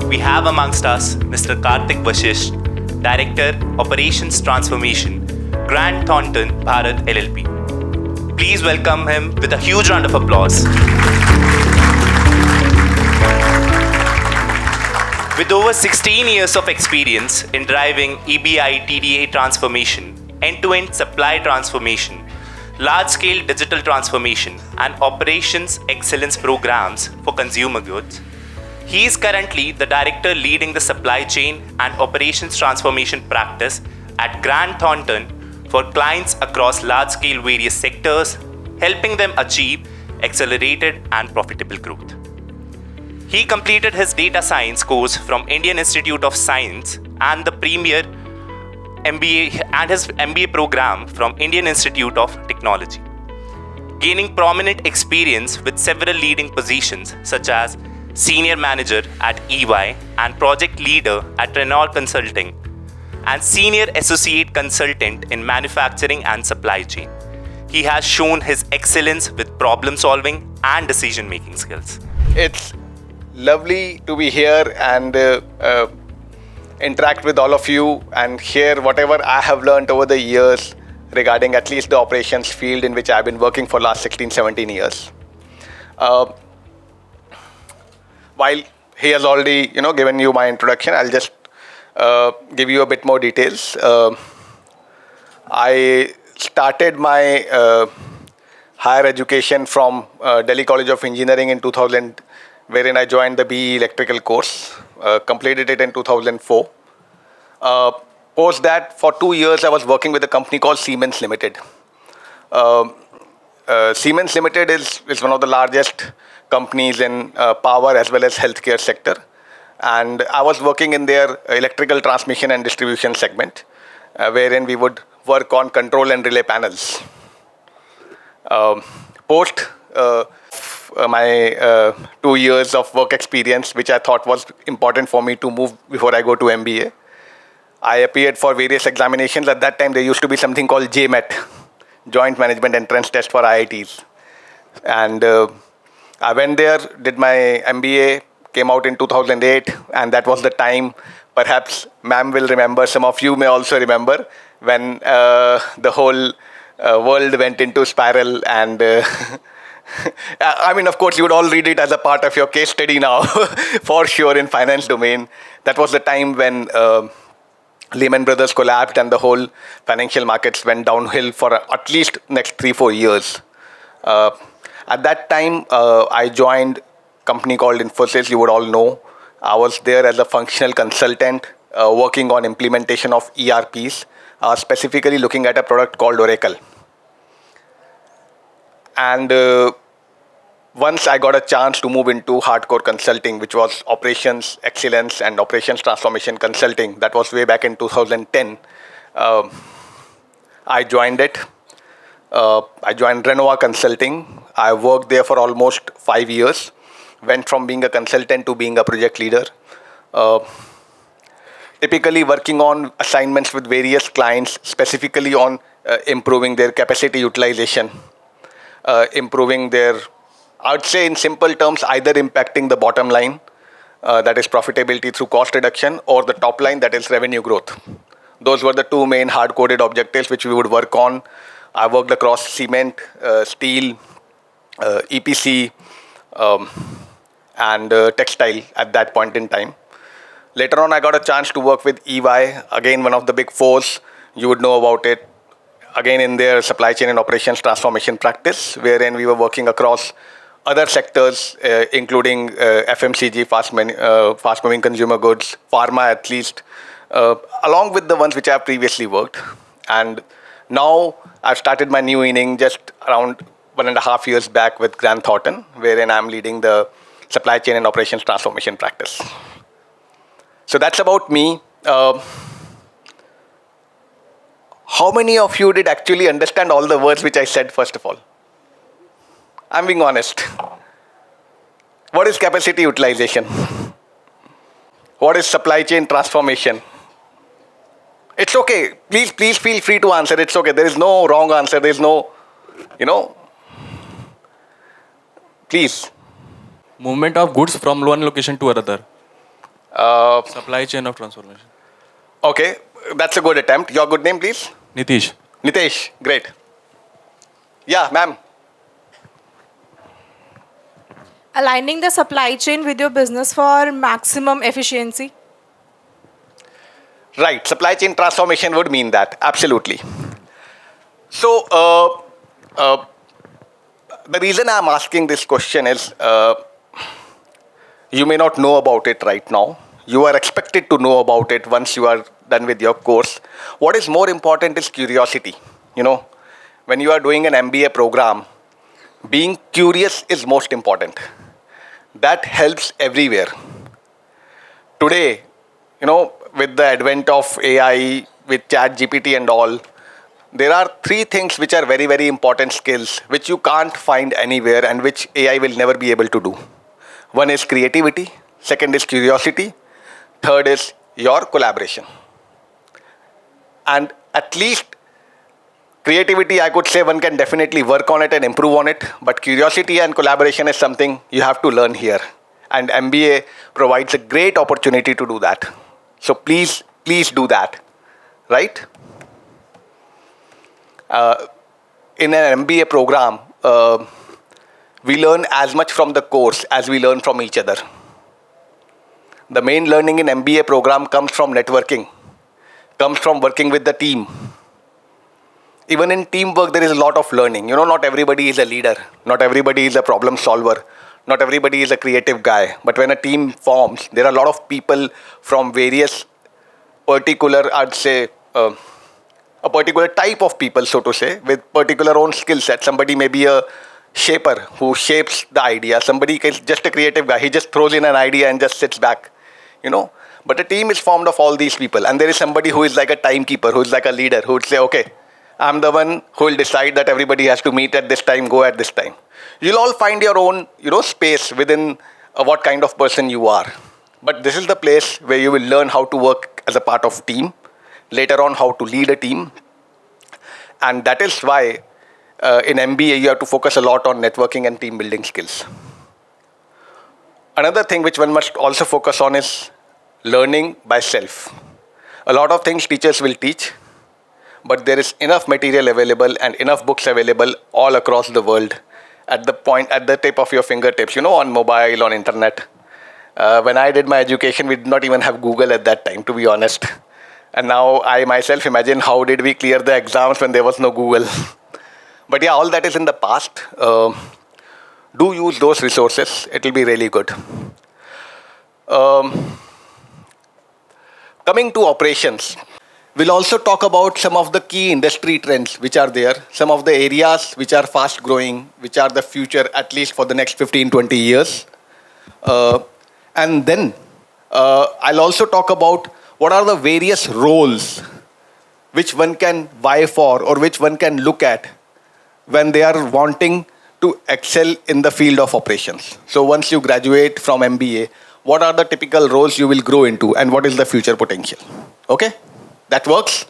we have amongst us Mr. Kartik Vashisth, Director, Operations Transformation, Grand Thornton, Bharat LLP. Please welcome him with a huge round of applause. With over 16 years of experience in driving EBI TDA transformation, end-to-end supply transformation, large-scale digital transformation, and operations excellence programs for consumer goods, he is currently the director leading the supply chain and operations transformation practice at Grand Thornton for clients across large-scale various sectors, helping them achieve accelerated and profitable growth. He completed his data science course from Indian Institute of Science and the premier MBA and his MBA program from Indian Institute of Technology, gaining prominent experience with several leading positions such as Senior Manager at EY and Project Leader at Renault Consulting and Senior Associate Consultant in Manufacturing and Supply Chain. He has shown his excellence with problem solving and decision making skills. It's lovely to be here and interact with all of you and share whatever I have learned over the years regarding at least the operations field in which I've been working for last 16-17 years. While he has already given you my introduction, I'll just give you a bit more details. I started my higher education from Delhi College of Engineering in 2000, wherein I joined the BE Electrical course, completed it in 2004. Post that, for 2 years, I was working with a company called Siemens Limited. Siemens Limited is one of the largest companies in power as well as healthcare sector. And I was working in their electrical transmission and distribution segment, wherein we would work on control and relay panels. Post my 2 years of work experience, which I thought was important for me to move before I go to MBA, I appeared for various examinations. At that time, there used to be something called JMET, Joint Management Entrance Test for IITs. And I went there, did my MBA, came out in 2008, and that was the time, perhaps ma'am will remember, some of you may also remember, when the whole world went into spiral and I mean, of course, you would all read it as a part of your case study now, for sure, in finance domain. That was the time when Lehman Brothers collapsed and the whole financial markets went downhill for at least next 3-4 years. At that time, I joined a company called Infosys, you would all know. I was there as a functional consultant, working on implementation of ERPs, specifically looking at a product called Oracle. And once I got a chance to move into hardcore consulting, which was operations excellence and operations transformation consulting. That was way back in 2010. I joined it. I joined Renault Consulting. I worked there for almost 5 years. Went from being a consultant to being a project leader. Typically working on assignments with various clients, specifically on improving their capacity utilization. Improving their, I would say in simple terms, either impacting the bottom line, that is profitability through cost reduction, or the top line, that is revenue growth. Those were the two main hard-coded objectives which we would work on. I worked across cement, steel, EPC, and textile at that point in time. Later on, I got a chance to work with EY, again one of the big fours. You would know about it. Again, in their supply chain and operations transformation practice, wherein we were working across other sectors, including FMCG, fast-moving consumer goods, pharma at least, along with the ones which I have previously worked. And now I've started my new inning just around 1.5 years back with Grand Thornton, wherein I'm leading the supply chain and operations transformation practice. So that's about me. How many of you did actually understand all the words which I said, first of all? I'm being honest. What is capacity utilization? What is supply chain transformation? It's okay. Please feel free to answer. It's okay. There is no wrong answer. There is no, Please. Movement of goods from one location to another. Supply chain of transformation. Okay, that's a good attempt. Your good name, please? Nitish. Nitesh, great. Yeah, ma'am. Aligning the supply chain with your business for maximum efficiency. Right, supply chain transformation would mean that, absolutely. So, the reason I'm asking this question is you may not know about it right now. You are expected to know about it once you are done with your course. What is more important is curiosity. You know, when you are doing an MBA program, being curious is most important. That helps everywhere. Today, you know, with the advent of AI, with chat GPT and all, there are three things which are very, very important skills which you can't find anywhere and which AI will never be able to do. One is creativity, second is curiosity, third is your collaboration. And at least creativity, I could say one can definitely work on it and improve on it, but curiosity and collaboration is something you have to learn here. And MBA provides a great opportunity to do that. So please, please do that, right? In an MBA program, we learn as much from the course as we learn from each other. The main learning in MBA program comes from networking, comes from working with the team. Even in teamwork, there is a lot of learning. You know, not everybody is a leader. Not everybody is a problem solver. Not everybody is a creative guy. But when a team forms, there are a lot of people from various particular, I'd say, a particular type of people, so to say, with particular own skill set. Somebody may be a shaper who shapes the idea. Somebody is just a creative guy. He just throws in an idea and just sits back, you know. But a team is formed of all these people. And there is somebody who is like a timekeeper, who is like a leader, who would say, okay, I'm the one who will decide that everybody has to meet at this time, go at this time. You'll all find your own, you know, space within what kind of person you are. But this is the place where you will learn how to work as a part of team. Later on, how to lead a team. And that is why in MBA, you have to focus a lot on networking and team building skills. Another thing which one must also focus on is learning by self. A lot of things teachers will teach, but there is enough material available and enough books available all across the world at the tip of your fingertips, you know, on mobile, on internet. When I did my education, we did not even have Google at that time, to be honest. And now I myself imagine how did we clear the exams when there was no Google. But yeah, all that is in the past. Do use those resources. It will be really good. Coming to operations, we'll also talk about some of the key industry trends which are there, some of the areas which are fast growing, which are the future at least for the next 15, 20 years. And then I'll also talk about what are the various roles which one can vie for or which one can look at when they are wanting to excel in the field of operations. So once you graduate from MBA, what are the typical roles you will grow into and what is the future potential? Okay? That works?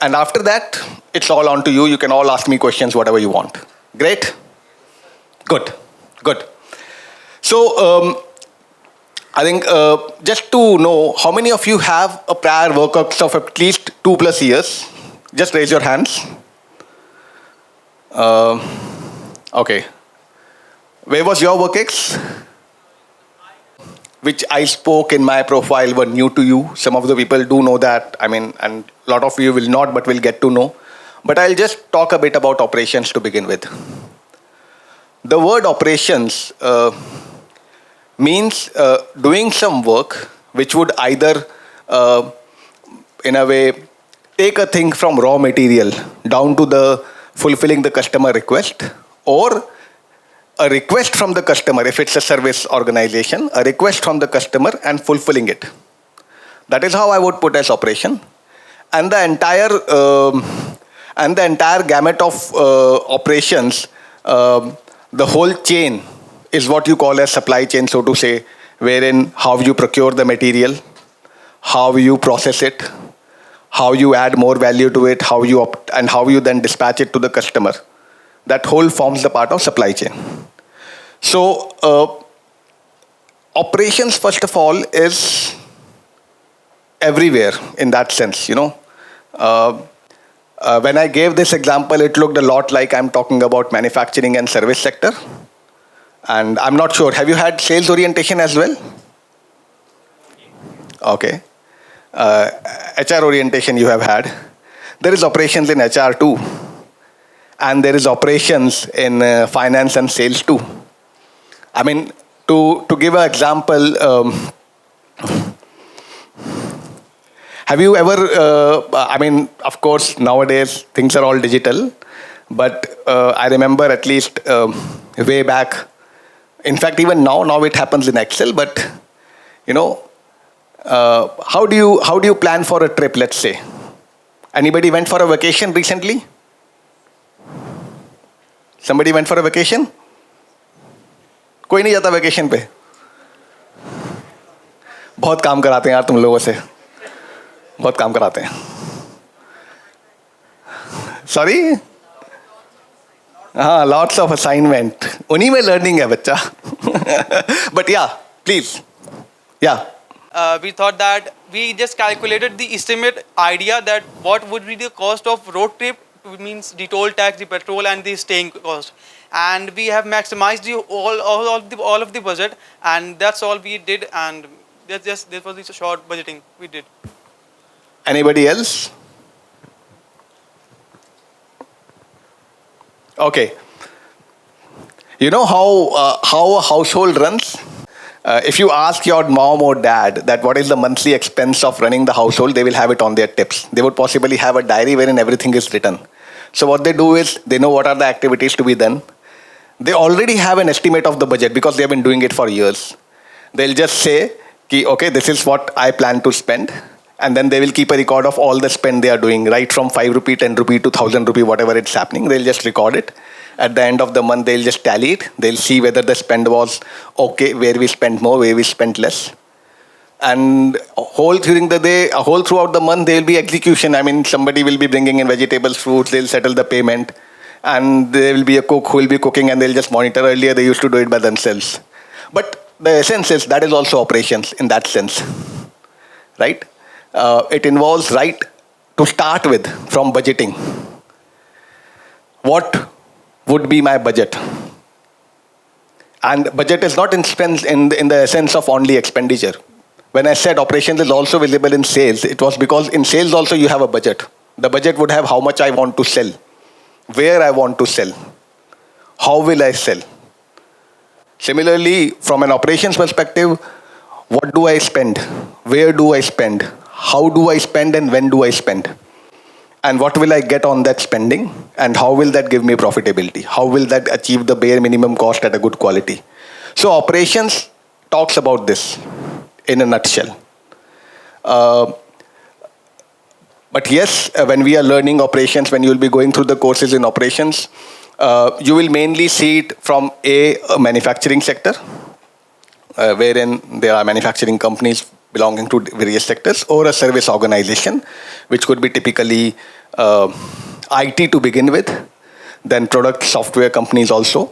And after that, it's all on to you. You can all ask me questions, whatever you want. Great? Good. Good. So, I think just to know, how many of you have a prior work of at least 2+ years? Just raise your hands. Okay. Where was your work ex? Which I spoke in my profile were new to you. Some of the people do know that. I mean, and a lot of you will not, but will get to know. But I'll just talk a bit about operations to begin with. The word operations means doing some work which would either, in a way, take a thing from raw material down to the fulfilling the customer request, or a request from the customer, if it's a service organization, a request from the customer and fulfilling it. That is how I would put as operation. And the entire gamut of operations, the whole chain is what you call as supply chain, so to say, wherein how you procure the material, how you process it, how you add more value to it, how you then dispatch it to the customer. That whole forms the part of supply chain. So operations, first of all, is everywhere in that sense, when I gave this example, it looked a lot like I'm talking about manufacturing and service sector. And I'm not sure, have you had sales orientation as well? Okay. HR orientation you have had. There is operations in HR too. And there is operations in finance and sales too. I mean, to give an example, have you ever, of course, nowadays things are all digital, but I remember at least way back, in fact, even now it happens in Excel, but, how do you plan for a trip, let's say? Anybody went for a vacation recently? Somebody went for a vacation? कोई नहीं जाता vacation पे. बहुत काम कराते हैं यार तुम लोगों से. बहुत काम कराते हैं. Sorry? हाँ, lots of assignment. उन्हीं में learning है बच्चा. But yeah, please. Yeah. We thought that we just calculated the estimate idea that what would be the cost of road trip, means the toll tax, the petrol, and the staying cost. And we have maximized all of the budget, and that's all we did. And this was the short budgeting we did. Anybody else? Okay. You know how a household runs? If you ask your mom or dad that what is the monthly expense of running the household, they will have it on their tips. They would possibly have a diary wherein everything is written. So what they do is, they know what are the activities to be done. They already have an estimate of the budget because they have been doing it for years. They'll just say, okay, this is what I plan to spend. And then they will keep a record of all the spend they are doing, right from 5 rupee, 10 rupee to 1000 rupee, whatever it's happening. They'll just record it. At the end of the month, they'll just tally it. They'll see whether the spend was okay, where we spent more, where we spent less. And during the day, throughout the month, there will be execution. I mean, somebody will be bringing in vegetables, fruits, they'll settle the payment. And there will be a cook who will be cooking and they'll just monitor. Earlier, they used to do it by themselves. But the essence is, that is also operations in that sense, right? It involves, right, to start with, from budgeting. What would be my budget? And budget is not in the sense of only expenditure. When I said operations is also visible in sales, it was because in sales also you have a budget. The budget would have how much I want to sell, where I want to sell, how will I sell. Similarly, from an operations perspective, what do I spend? Where do I spend? How do I spend and when do I spend? And what will I get on that spending? And how will that give me profitability? How will that achieve the bare minimum cost at a good quality? So operations talks about this in a nutshell. But yes, when we are learning operations, when you will be going through the courses in operations, you will mainly see it from a manufacturing sector, wherein there are manufacturing companies belonging to various sectors, or a service organization, which could be typically IT to begin with, then product software companies also,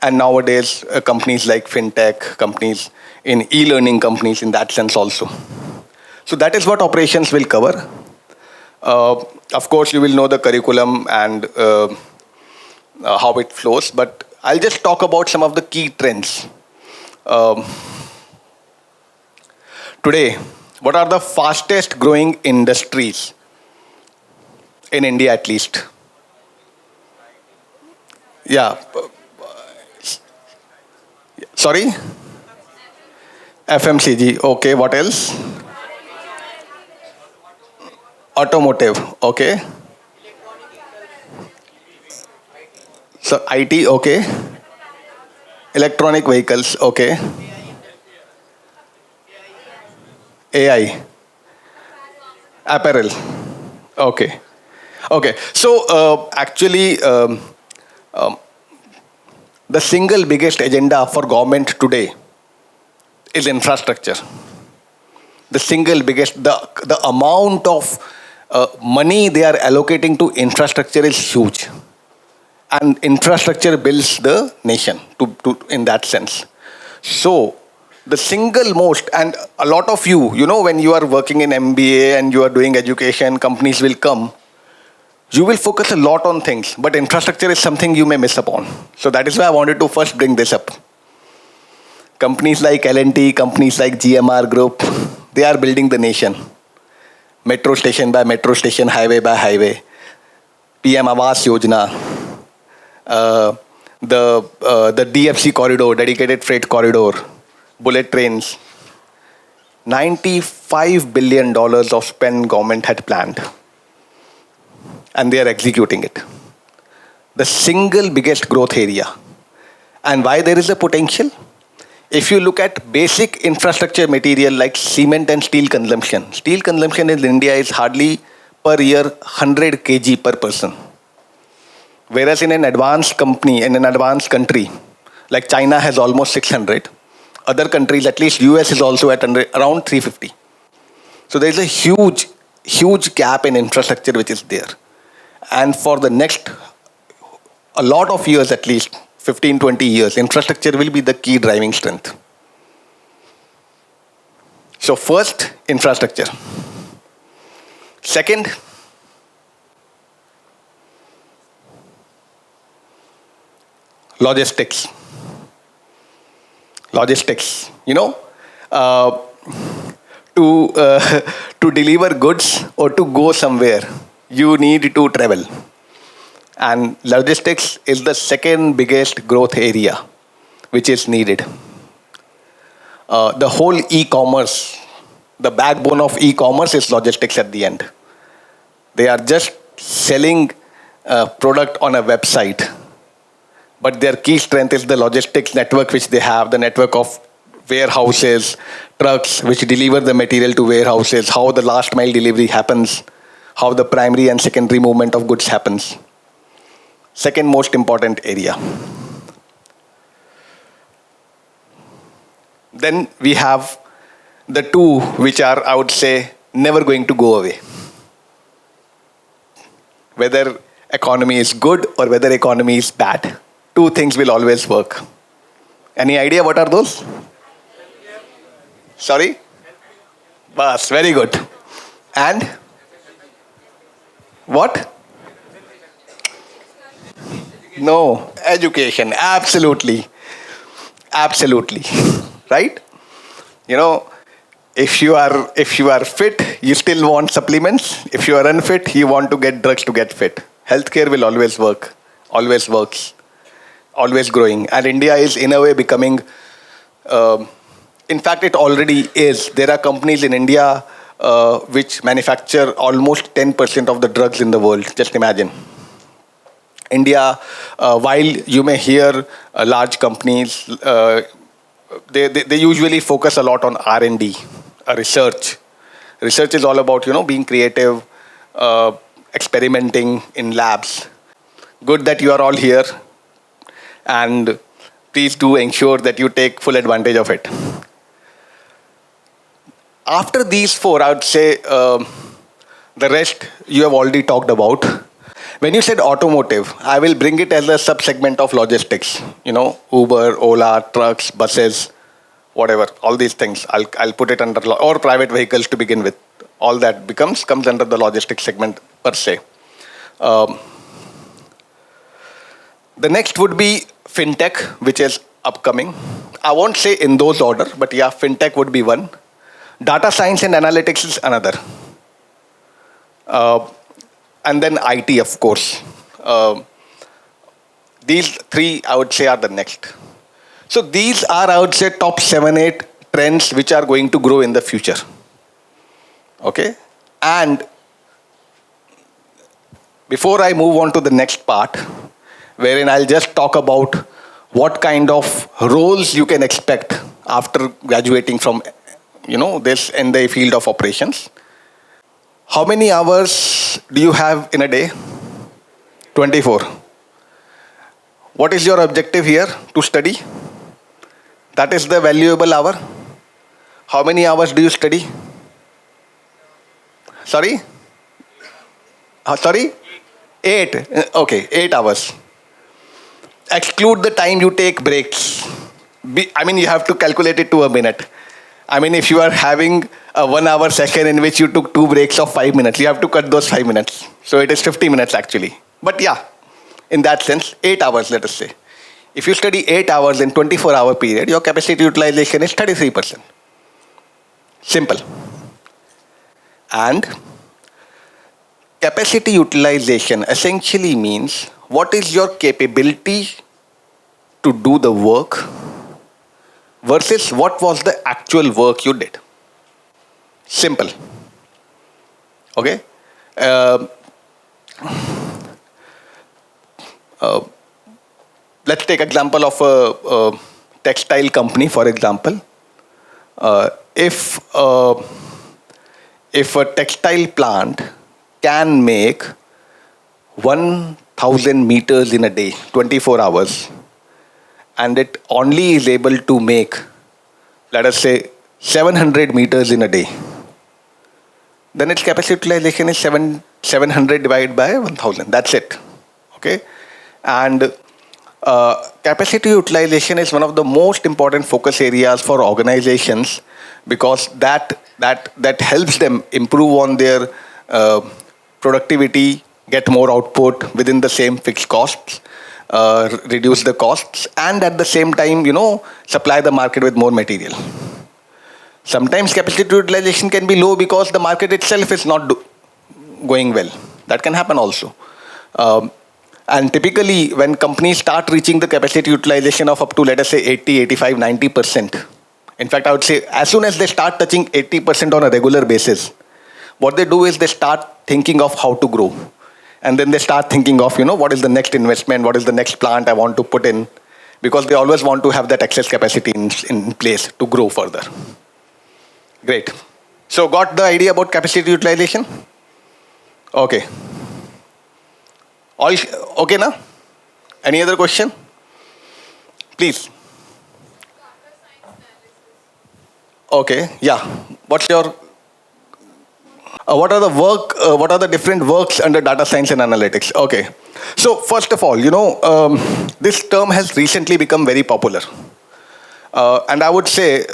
and nowadays companies like fintech, companies in e-learning companies in that sense also. So that is what operations will cover. Of course, you will know the curriculum and how it flows, but I'll just talk about some of the key trends. Today, what are the fastest growing industries in India at least? Yeah. Sorry? FMCG. Okay, what else? Automotive. Okay. So IT. Okay. Electronic vehicles. Okay. AI. Apparel. Okay. Okay. So actually, the single biggest agenda for government today is infrastructure. The single biggest, the amount of money they are allocating to infrastructure is huge. And infrastructure builds the nation in that sense. So The single most, and a lot of you, when you are working in MBA and you are doing education, companies will come. You will focus a lot on things, but infrastructure is something you may miss upon. So that is why I wanted to first bring this up. Companies like L&T, companies like GMR Group, they are building the nation. Metro station by metro station, highway by highway. PM Awas Yojana, the DFC corridor, dedicated freight corridor, bullet trains. $95 billion of spend government had planned. And they are executing it. The single biggest growth area. And why there is a potential? If you look at basic infrastructure material like cement and steel consumption in India is hardly per year 100 kg per person. Whereas in an advanced company, in an advanced country, like China has almost 600, other countries, at least US is also at around 350. So there is a huge gap in infrastructure which is there. And for the next, a lot of years at least, 15, 20 years, infrastructure will be the key driving strength. So first, infrastructure. Second, logistics. Logistics, to deliver goods or to go somewhere, you need to travel. And logistics is the second biggest growth area which is needed. The whole e-commerce, the backbone of e-commerce is logistics at the end. They are just selling a product on a website, but their key strength is the logistics network which they have, the network of warehouses, trucks which deliver the material to warehouses, how the last mile delivery happens, how the primary and secondary movement of goods happens. Second most important area. Then we have the two which are, I would say, never going to go away. Whether economy is good or whether economy is bad, two things will always work. Any idea what are those? Sorry? Bas, very good. And? What? No, education, absolutely. Absolutely. Right? If you are fit, you still want supplements. If you are unfit, you want to get drugs to get fit. Healthcare will always work, always works, always growing. And India is in a way becoming, in fact, it already is. There are companies in India which manufacture almost 10% of the drugs in the world. Just imagine. India, while you may hear large companies, they usually focus a lot on R&D, research. Research is all about, being creative, experimenting in labs. Good that you are all here, and please do ensure that you take full advantage of it. After these four, I would say the rest you have already talked about. When you said automotive, I will bring it as a sub-segment of logistics. Uber, Ola, trucks, buses, whatever, all these things. I'll put it under, or private vehicles to begin with. All that comes under the logistics segment per se. The next would be fintech, which is upcoming. I won't say in those order, but yeah, fintech would be one. Data science and analytics is another. And then IT, of course. These three, I would say, are the next. So these are, I would say, top 7, 8 trends which are going to grow in the future. Okay? And before I move on to the next part, wherein I'll just talk about what kind of roles you can expect after graduating from, this in the field of operations. How many hours do you have in a day? 24. What is your objective here? To study? That is the valuable hour. How many hours do you study? Sorry? Sorry? 8. Okay, 8 hours. Exclude the time you take breaks. You have to calculate it to a minute. If you are having a 1 hour session in which you took 2 breaks of 5 minutes, you have to cut those 5 minutes. So it is 50 minutes actually. But yeah, in that sense, 8 hours, let us say. If you study 8 hours in 24-hour period, your capacity utilization is 33%. Simple. And capacity utilization essentially means what is your capability to do the work versus what was the actual work you did. Simple. Okay? Let's take example of a textile company, for example. If a textile plant can make 1,000 meters in a day, 24 hours, and it only is able to make, let us say, 700 meters in a day, then its capacity utilization is 700 divided by 1,000. That's it. Okay? And capacity utilization is one of the most important focus areas for organizations because that helps them improve on their productivity, get more output within the same fixed costs, reduce the costs, and at the same time, supply the market with more material. Sometimes capacity utilization can be low because the market itself is not going well. That can happen also. And typically, when companies start reaching the capacity utilization of up to, let us say, 80, 85, 90%, in fact, I would say as soon as they start touching 80% on a regular basis, what they do is they start thinking of how to grow. And then they start thinking of, what is the next investment, what is the next plant I want to put in, because they always want to have that excess capacity in place to grow further. Great. So got the idea about capacity utilization? Okay. All okay now? Any other question? Please. Okay, yeah. What's your what are the different works under data science and analytics? Okay. So first of all, this term has recently become very popular. And I would say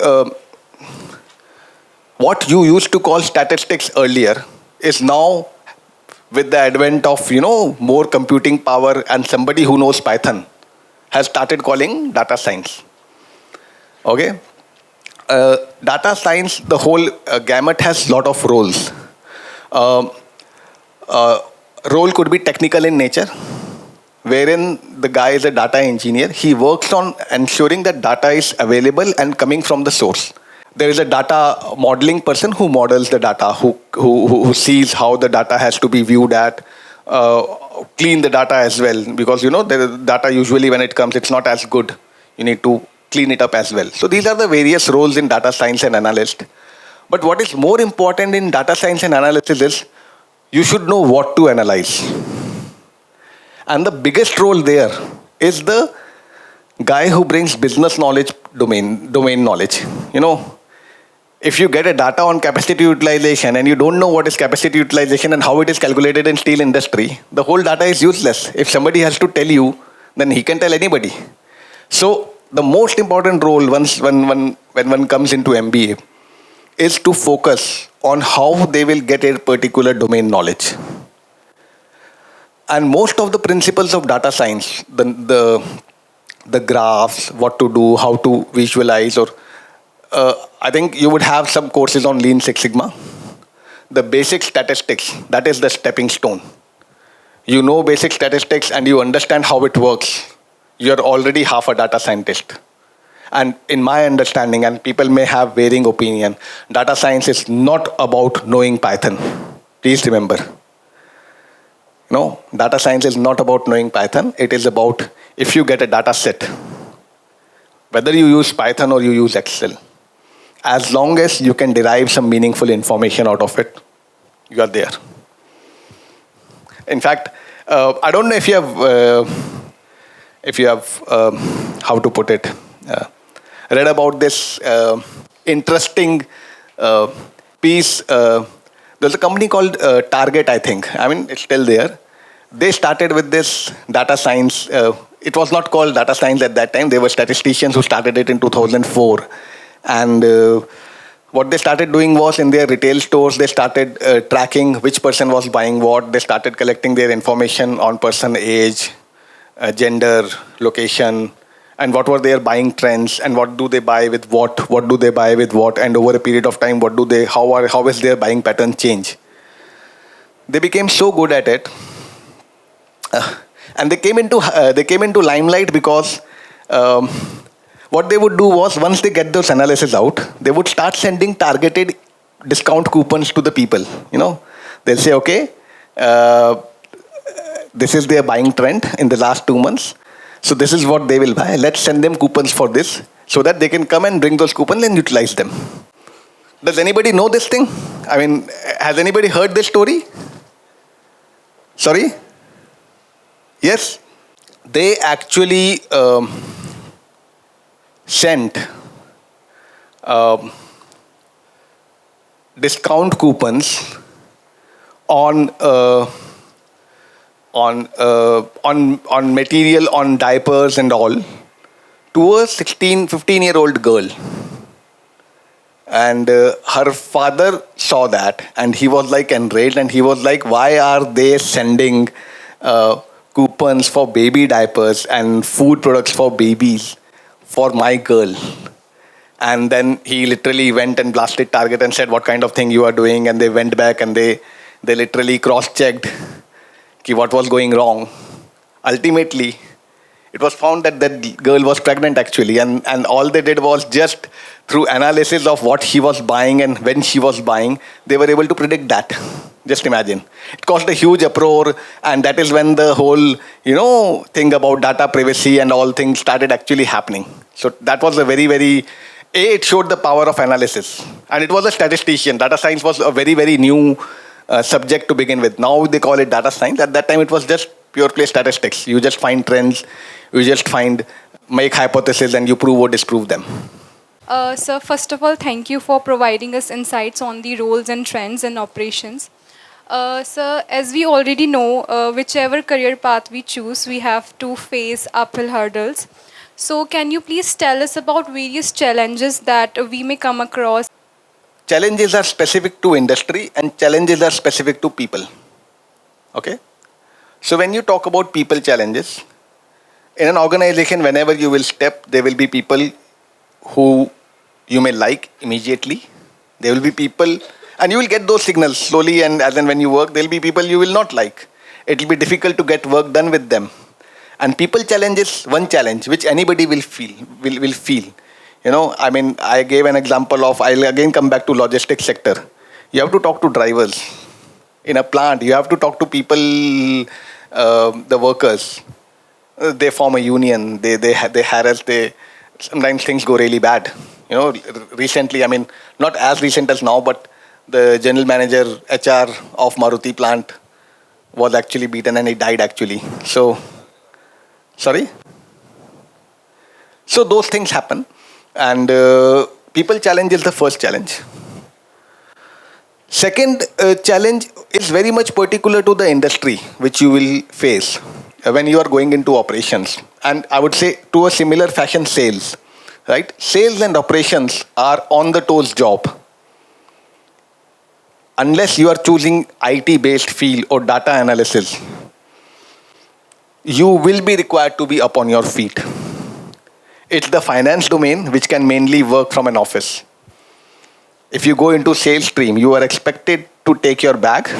what you used to call statistics earlier is now, with the advent of more computing power and somebody who knows Python, has started calling data science. Okay? Data science, the whole gamut has lot of roles. Role could be technical in nature, wherein the guy is a data engineer. He works on ensuring that data is available and coming from the source. There is a data modeling person who models the data, who sees how the data has to be viewed at, clean the data as well, because the data usually when it comes, it's not as good. You need to clean it up as well. So these are the various roles in data science and analyst. But what is more important in data science and analysis is you should know what to analyze. And the biggest role there is the guy who brings business knowledge, domain knowledge. If you get a data on capacity utilization and you don't know what is capacity utilization and how it is calculated in steel industry, the whole data is useless. If somebody has to tell you, then he can tell anybody. So the most important role when one comes into MBA is to focus on how they will get a particular domain knowledge. And most of the principles of data science, the graphs, what to do, how to visualize, or I think you would have some courses on Lean Six Sigma. The basic statistics, that is the stepping stone. You know basic statistics and you understand how it works. You're already half a data scientist. And in my understanding, and people may have varying opinion, data science is not about knowing Python. Please remember. No, data science is not about knowing Python. It is about if you get a data set, whether you use Python or you use Excel, as long as you can derive some meaningful information out of it, you are there. In fact, I don't know if you have, how to put it, read about this interesting piece. There's a company called Target, I think. It's still there. They started with this data science. It was not called data science at that time. They were statisticians who started it in 2004. And what they started doing was in their retail stores, they started tracking which person was buying what. They started collecting their information on person age, gender, location, and what were their buying trends, and what do they buy with what do they buy with what, and over a period of time, how is their buying pattern change. They became so good at it, and they came into limelight because what they would do was, once they get those analysis out, they would start sending targeted discount coupons to the people. They'll say, okay, this is their buying trend in the last 2 months. So this is what they will buy. Let's send them coupons for this so that they can come and bring those coupons and utilize them. Does anybody know this thing? I mean, has anybody heard this story? Sorry? Yes? They actually sent discount coupons on material, on diapers and all, to a 15-year-old girl. And her father saw that, and he was like enraged, and he was like, why are they sending coupons for baby diapers and food products for babies for my girl? And then he literally went and blasted Target and said, what kind of thing you are doing? And they went back and they literally cross-checked what was going wrong. Ultimately, it was found that that girl was pregnant actually, and all they did was, just through analysis of what she was buying and when she was buying, they were able to predict that. Just imagine. It caused a huge uproar, and that is when the whole, thing about data privacy and all things started actually happening. So that was a very, very, it showed the power of analysis. And it was a statistician. Data science was a very, very new subject to begin with. Now they call it data science. At that time, it was just pure play statistics. You just find trends, you just make hypotheses, and you prove or disprove them. Sir, first of all, thank you for providing us insights on the roles and trends in operations. Sir, as we already know, whichever career path we choose, we have to face uphill hurdles. So can you please tell us about various challenges that we may come across? Challenges are specific to industry, and challenges are specific to people. Okay? So when you talk about people challenges, in an organization, whenever you will step, there will be people who you may like immediately. There will be people, and you will get those signals slowly, and as and when you work, there will be people you will not like. It will be difficult to get work done with them. And people challenge is one challenge which anybody will feel. I gave an example of, I'll again come back to logistics sector. You have to talk to drivers. In a plant, you have to talk to people, the workers. They form a union, they harass, sometimes things go really bad. Recently, not as recent as now, but the general manager, HR of Maruti plant was actually beaten and he died actually. So those things happen. And people challenge is the first challenge. Second challenge is very much particular to the industry which you will face when you are going into operations. And I would say to a similar fashion, sales. Right? Sales and operations are on the toes job. Unless you are choosing IT-based field or data analysis, you will be required to be up on your feet. It's the finance domain which can mainly work from an office. If you go into sales stream, you are expected to take your bag,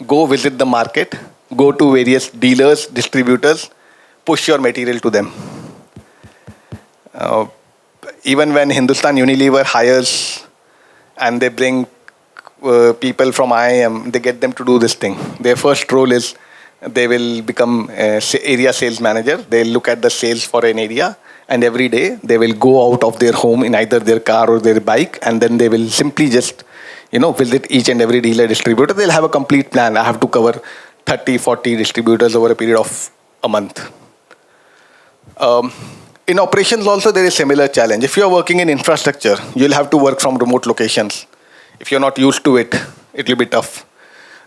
go visit the market, go to various dealers, distributors, push your material to them. Even when Hindustan Unilever hires and they bring people from IIM, they get them to do this thing. Their first role is they will become area sales manager. They'll look at the sales for an area, and every day they will go out of their home in either their car or their bike, and then they will simply just visit each and every dealer, distributor. They'll have a complete plan. I have to cover 30, 40 distributors over a period of a month. In operations also, there is a similar challenge. If you're working in infrastructure, you'll have to work from remote locations. If you're not used to it, it will be tough.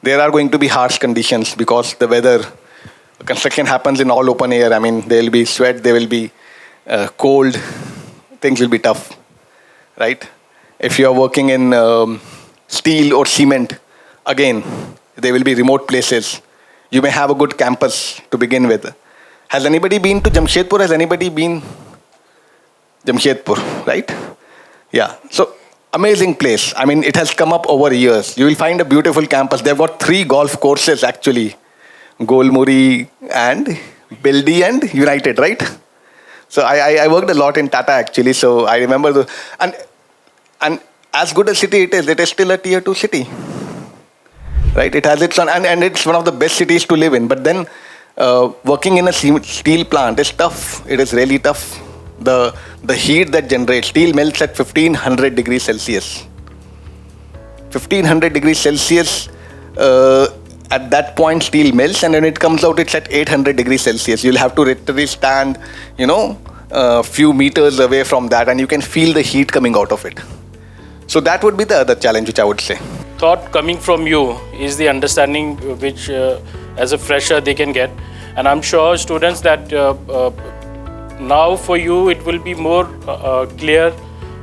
There are going to be harsh conditions because the weather, construction happens in all open air. I mean, there will be sweat, there will be cold, things will be tough, right? If you are working in steel or cement, again, there will be remote places. You may have a good campus to begin with. Has anybody been to Jamshedpur? Has anybody been Jamshedpur, right? Yeah. So amazing place. I mean, it has come up over years. You will find a beautiful campus. They've got 3 golf courses actually. Golmuri and Bildi and United, right? So I worked a lot in Tata actually. So I remember and as good a city it is still a tier 2 city. Right? It has its own, and it's one of the best cities to live in. But then working in a steel plant is tough. It is really tough. The heat that generates, steel melts at 1500 degrees Celsius. 1500 degrees Celsius, at that point steel melts, and when it comes out it's at 800 degrees Celsius. You'll have to literally stand, a few meters away from that, and you can feel the heat coming out of it. So that would be the other challenge which I would say. Thought coming from you is the understanding which as a fresher they can get, and I'm sure students that now for you it will be more clear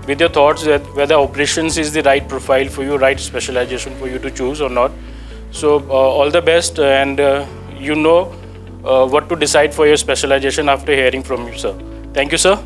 with your thoughts that whether operations is the right profile for you, right specialization for you to choose or not. So all the best, and what to decide for your specialization after hearing from you, sir. Thank you, sir.